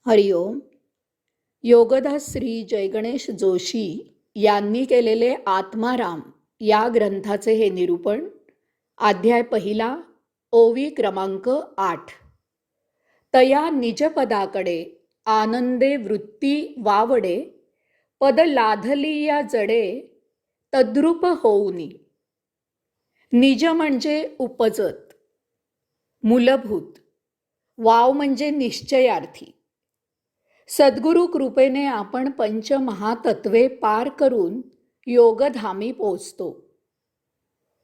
हरिओम. योगदास श्री जयगणेश जोशी यांनी केलेले आत्माराम या ग्रंथाचे हे निरूपण. अध्याय पहिला, ओवी क्रमांक 8. तया निजपदाकडे आनंदे वृत्ती वावडे, पद लाधली या जडे तद्रूप होऊनी. निज म्हणजे उपजत, मूलभूत. वाव म्हणजे निश्चयार्थी. सद्गुरु कृपेने आपण पंचमहातत्वे पार करून योगधामी पोचतो.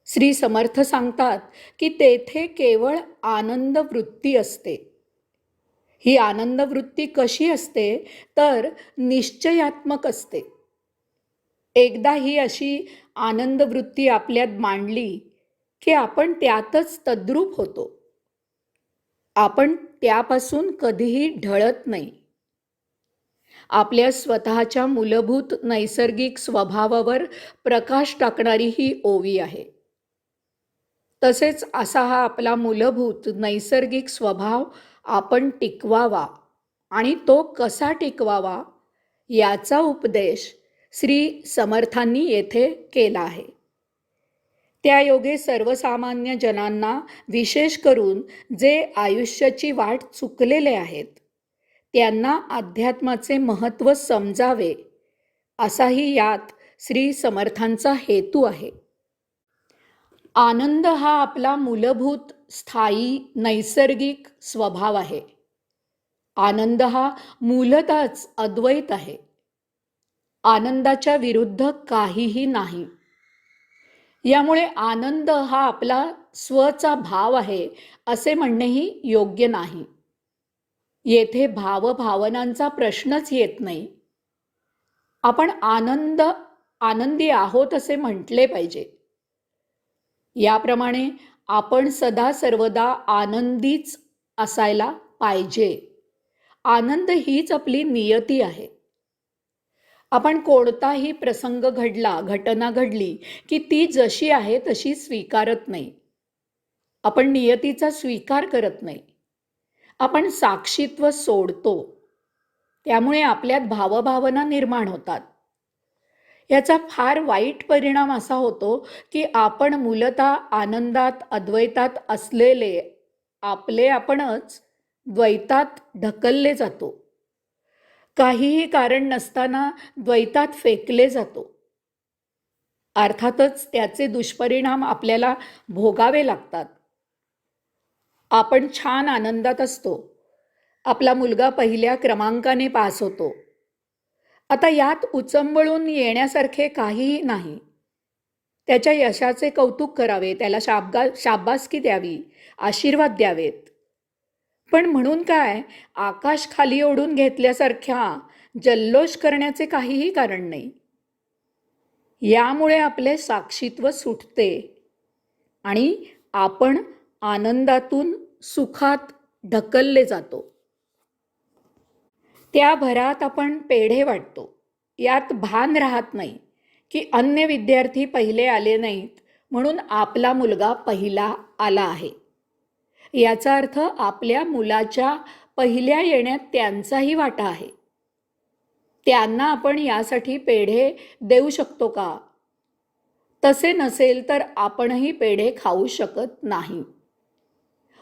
श्री समर्थ सांगतात की तेथे केवळ आनंद वृत्ती असते. ही आनंद वृत्ती कशी असते तर निश्चयात्मक असते. एकदा ही अशी आनंद वृत्ती आपल्यात मांडली की आपण त्यातच तद्रूप होतो. आपण त्यापासून कधीही ढळत नाही. आपल्या स्वतःच्या मूलभूत नैसर्गिक स्वभावावर प्रकाश टाकणारी ही ओवी आहे. तसेच असा हा आपला मूलभूत नैसर्गिक स्वभाव आपण टिकवावा आणि तो कसा टिकवावा याचा उपदेश श्री समर्थांनी येथे केला आहे. त्यायोगे सर्वसामान्य जनांना, विशेष करून जे आयुष्याची वाट चुकलेले आहेत, त्यांना अध्यात्माचे महत्त्व समजावे असाही यात श्री समर्थांचा हेतू आहे. आनंद हा आपला मूलभूत स्थायी नैसर्गिक स्वभाव आहे. आनंद हा मूलतःच अद्वैत आहे. आनंदाच्या विरुद्ध काहीही नाही. यामुळे आनंद हा आपला स्वचा भाव आहे असे म्हणणेही योग्य नाही. येथे भावभावनांचा प्रश्नच येत नाही. आपण आनंदी आहोत असे म्हटले पाहिजे. याप्रमाणे आपण सदा सर्वदा आनंदीच असायला पाहिजे. आनंद हीच आपली नियती आहे. आपण कोणताही प्रसंग घडला, घटना घडली की ती जशी आहे तशी स्वीकारत नाही. आपण नियतीचा स्वीकार करत नाही. आपण साक्षीत्व सोडतो. त्यामुळे आपल्यात भावभावना निर्माण होतात. याचा फार वाईट परिणाम असा होतो की आपण मूलतः आनंदात, अद्वैतात असलेले आपले आपणच द्वैतात ढकलले जातो. काहीही कारण नसताना द्वैतात फेकले जातो. अर्थातच त्याचे दुष्परिणाम आपल्याला भोगावे लागतात. आपण छान आनंदात असतो. आपला मुलगा पहिल्या क्रमांकाने पास होतो. आता यात उचंबळून येण्यासारखे काहीही नाही. त्याच्या यशाचे कौतुक करावे, त्याला शाबासकी द्यावी, आशीर्वाद द्यावेत. पण म्हणून काय, आकाश खाली ओढून घेतल्यासारख्या जल्लोष करण्याचे काहीही कारण नाही. यामुळे आपले साक्षीत्व सुटते आणि आपण आनंदातून सुखात ढकलले जातो. त्या भरात आपण पेढे वाटतो. यात भान राहत नाही की अन्य विद्यार्थी पहिले आले नाहीत म्हणून आपला मुलगा पहिला आला आहे. याचा अर्थ आपल्या मुलाच्या पहिल्या येण्यात त्यांचाही वाटा आहे. त्यांना आपण यासाठी पेढे देऊ शकतो का? तसे नसेल तर आपणही पेढे खाऊ शकत नाही.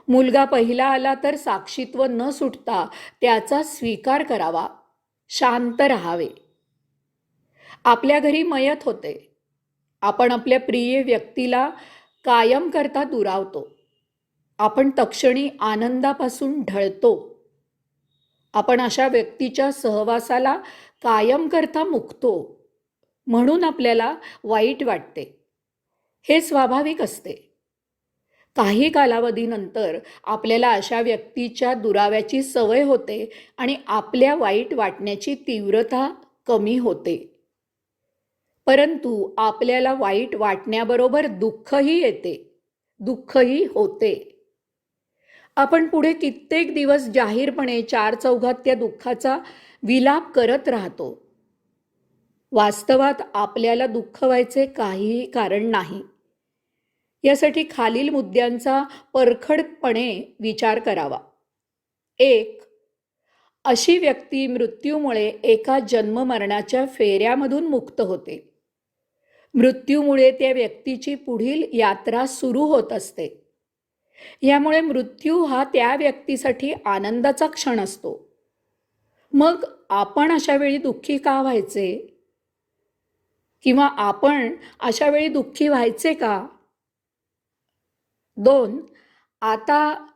मुलगा पहिला आला तर साक्षीत्व न सुटता त्याचा स्वीकार करावा, शांत राहावे. आपल्या घरी मयत होते. आपण आपल्या प्रिय व्यक्तीला कायम करता दुरावतो. आपण तत्क्षणी आनंदापासून ढळतो. आपण अशा व्यक्तीच्या सहवासाला कायम करता मुकतो. म्हणून आपल्याला वाईट वाटते. हे स्वाभाविक असते. काही कालावधीनंतर आपल्याला अशा व्यक्तीच्या दुराव्याची सवय होते आणि आपल्या वाईट वाटण्याची तीव्रता कमी होते. परंतु आपल्याला वाईट वाटण्याबरोबर दुःखही येते, दुःखही होते. आपण पुढे कित्येक दिवस जाहीरपणे चार चौघात त्या दुःखाचा विलाप करत राहतो. वास्तवात आपल्याला दुःख व्हायचे काहीही कारण नाही. यासाठी खालील मुद्द्यांचा परखडपणे विचार करावा. 1. अशी व्यक्ती मृत्यूमुळे एका जन्ममरणाच्या फेऱ्यामधून मुक्त होते. मृत्यूमुळे त्या व्यक्तीची पुढील यात्रा सुरू होत असते. यामुळे मृत्यू हा त्या व्यक्तीसाठी आनंदाचा क्षण असतो. मग आपण अशा वेळी दुःखी का व्हायचे? किंवा आपण अशा वेळी दुःखी व्हायचे का? 2. आता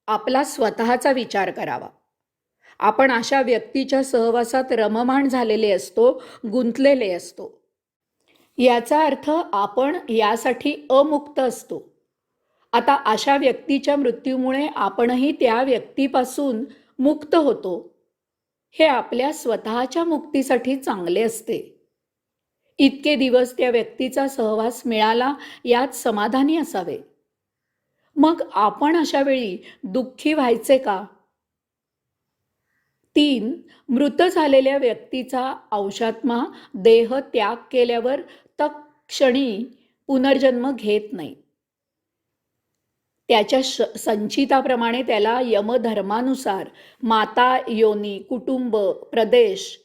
आपला स्वतःचा विचार करावा. आपण अशा व्यक्तीच्या सहवासात रममाण झालेले असतो, गुंतलेले असतो. याचा अर्थ आपण यासाठी अमुक्त असतो. आता अशा व्यक्तीच्या मृत्यूमुळे आपणही त्या व्यक्तीपासून मुक्त होतो. हे आपल्या स्वतःच्या मुक्तीसाठी चांगले असते. इतके दिवस त्या व्यक्तीचा सहवास मिळाला यात समाधानी असावे. मग आपण अशा वेळी दुःखी व्हायचे का? 3. मृत झालेल्या व्यक्तीचा अंशात्मा देह त्याग केल्यावर तत्क्षणी पुनर्जन्म घेत नाही. त्याच्या संचिताप्रमाणे त्याला यमधर्मानुसार माता, योनी, कुटुंब, प्रदेश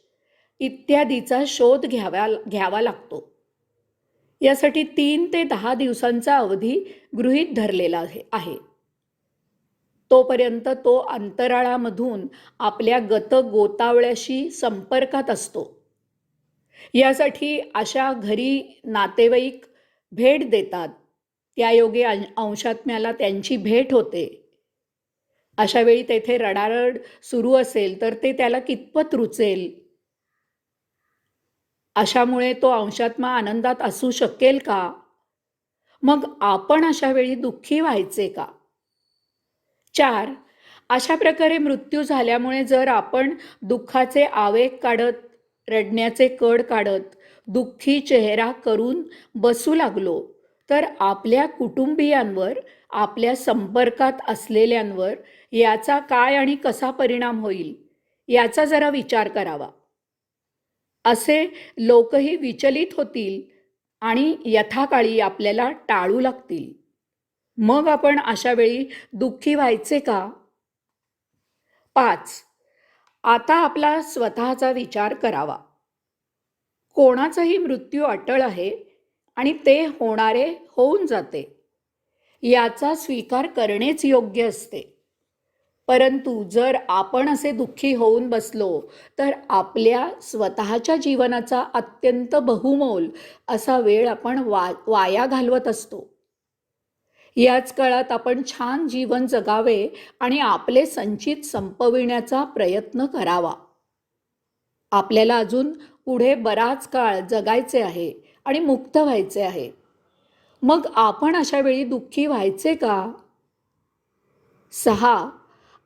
इत्यादीचा शोध घ्यावा लागतो. यासाठी 3 ते 10 दिवसांचा अवधी गृहीत धरलेला आहे. तोपर्यंत तो अंतराळामधून आपल्या गोतावळ्याशी संपर्कात असतो. यासाठी अशा घरी नातेवाईक भेट देतात. त्यायोगे अंशात्म्याला त्यांची भेट होते. अशा वेळी तेथे रडारड सुरू असेल तर ते त्याला कितपत रुचेल? अशामुळे तो अंशात्मा आनंदात असू शकेल का? मग आपण अशा वेळी दुःखी व्हायचे का? 4. अशा प्रकारे मृत्यू झाल्यामुळे जर आपण दुःखाचे आवेग काढत, रडण्याचे कड काढत, दुःखी चेहरा करून बसू लागलो तर आपल्या कुटुंबियांवर, आपल्या संपर्कात असलेल्यांवर याचा काय आणि कसा परिणाम होईल याचा जरा विचार करावा. असे लोकही विचलित होतील आणि यथाकाळी आपल्याला टाळू लागतील. मग आपण अशा वेळी दुःखी व्हायचे का? 5. आता आपला स्वतःचा विचार करावा. कोणाचाही मृत्यू अटळ आहे आणि ते होऊन जाते. याचा स्वीकार करणेच योग्य असते. परंतु जर आपण असे दुःखी होऊन बसलो तर आपल्या स्वतःच्या जीवनाचा अत्यंत बहुमोल असा वेळ आपण वाया घालवत असतो. याच काळात आपण छान जीवन जगावे आणि आपले संचित संपविण्याचा प्रयत्न करावा. आपल्याला अजून पुढे बराच काळ जगायचे आहे आणि मुक्त व्हायचे आहे. मग आपण अशा वेळी दुःखी व्हायचे का? 6.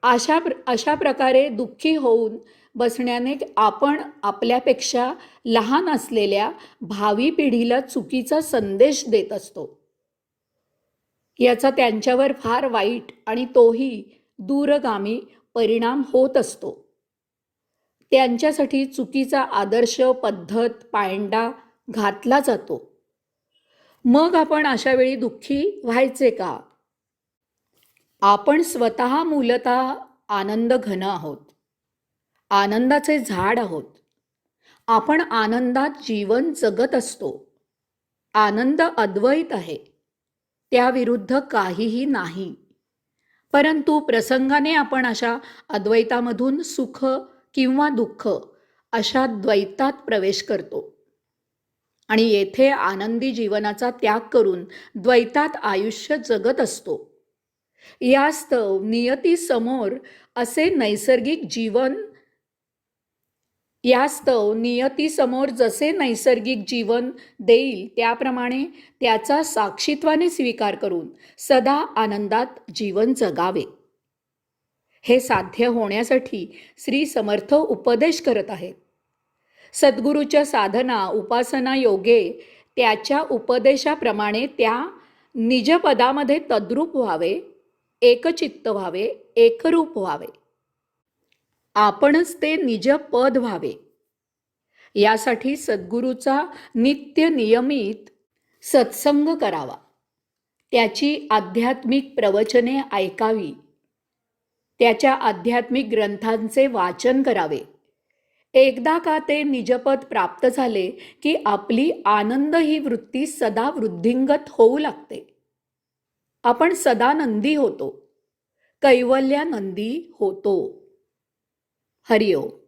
अशा प्रकारे दुःखी होऊन बसण्याने आपण आपल्यापेक्षा लहान असलेल्या भावी पिढीला चुकीचा संदेश देत असतो. याचा त्यांच्यावर फार वाईट आणि तोही दूरगामी परिणाम होत असतो. त्यांच्यासाठी चुकीचा आदर्श, पद्धत, पायंडा घातला जातो. मग आपण अशा वेळी दुःखी व्हायचे का? आपण स्वतः मूलतः आनंद घन आहोत. आनंदाचे झाड आहोत. आपण आनंदात जीवन जगत असतो. आनंद अद्वैत आहे. त्याविरुद्ध काहीही नाही. परंतु प्रसंगाने आपण अशा अद्वैतामधून सुख किंवा दुःख अशा द्वैतात प्रवेश करतो आणि येथे आनंदी जीवनाचा त्याग करून द्वैतात आयुष्य जगत असतो. यास्तव नियतीसमोर जसे नैसर्गिक जीवन देईल त्याप्रमाणे त्याचा साक्षीत्वाने स्वीकार करून सदा आनंदात जीवन जगावे. हे साध्य होण्यासाठी श्री समर्थ उपदेश करत आहेत. सद्गुरूच्या साधना, उपासना योगे त्याच्या उपदेशाप्रमाणे त्या निजपदामध्ये तद्रूप व्हावे, एकचित्त व्हावे, एकरूप व्हावे. आपणच ते निजपद व्हावे. यासाठी सद्गुरूचा नित्य नियमित सत्संग करावा. त्याची आध्यात्मिक प्रवचने ऐकावी. त्याच्या आध्यात्मिक ग्रंथांचे वाचन करावे. एकदा का ते निजपद प्राप्त झाले की आपली आनंद ही वृत्ती सदा वृद्धिंगत होऊ लागते. आपण सदानंदी होतो, कैवल्यानंदी होतो. हरिओम.